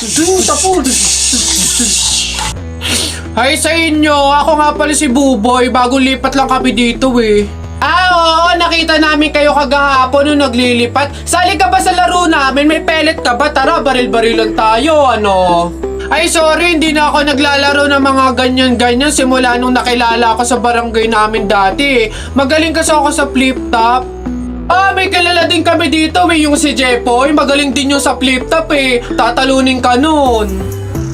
Tapos. Hi sa inyo, ako nga pala si Buboy, bagong lipat lang kami dito eh. Oo, nakita namin kayo kagahapon nung naglilipat. Sali ka ba sa laro namin? May pellet ka ba? Tara, baril-barilan tayo, ano? Ay, sorry, hindi na ako naglalaro ng mga ganyan-ganyan simula nung nakilala ako sa barangay namin dati. Magaling kasi ako sa flip-top. May kilala din kami dito yung si Jepoy. Magaling din yung sa flip-top Tatalunin ka nun.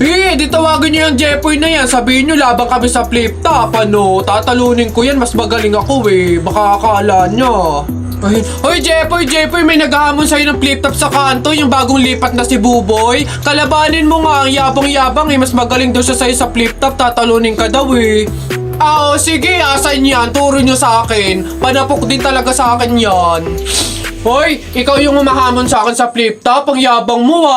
Di tawagin niyo yung Jepoy na yan. Sabihin niyo labang kami sa flip-top, ano? Tatalunin ko yan, mas magaling ako Baka akala niya. Hoy Jepoy, may naghahamon sa'yo ng flip-top sa kanto, yung bagong lipat na si Buboy. Kalabanin mo nga, ang yabang-yabang mas magaling daw siya sa'yo sa flip-top, tatalunin ka daw sige, asan yan? Turo nyo sa akin. Panapok din talaga sa akin yan. Hoy, ikaw yung umahamon sa akin sa flip-top, ang yabang mo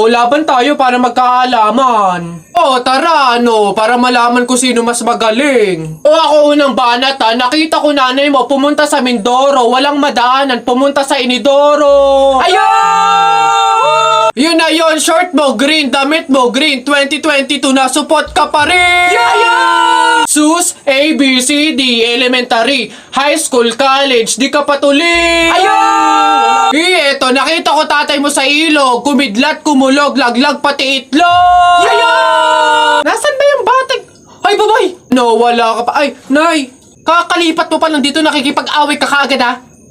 laban tayo para magkaalaman. Tara, para malaman ko sino mas magaling. Ako unang banat nakita ko nanay mo pumunta sa Mindoro, walang madaanan, pumunta sa Inidoro. Ayun! Yun na yun, short mo green, damit mo green, 2022 na support ka pa rin! Sus, A, B, C, D, elementary, high school, college, di ka patuloy! Eto, nakita ko tatay mo sa ilog, kumidlat, kumulog, laglag, pati itlog! Nasaan ba yung batag? Ay, babay! No, wala ka pa. Ay, nay! Kakalipat mo pa lang dito, nakikipag-away ka kaagad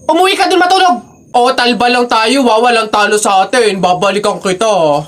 Umuwi ka dun matulog! Talba lang tayo walang talo sa atin, babalikan kita.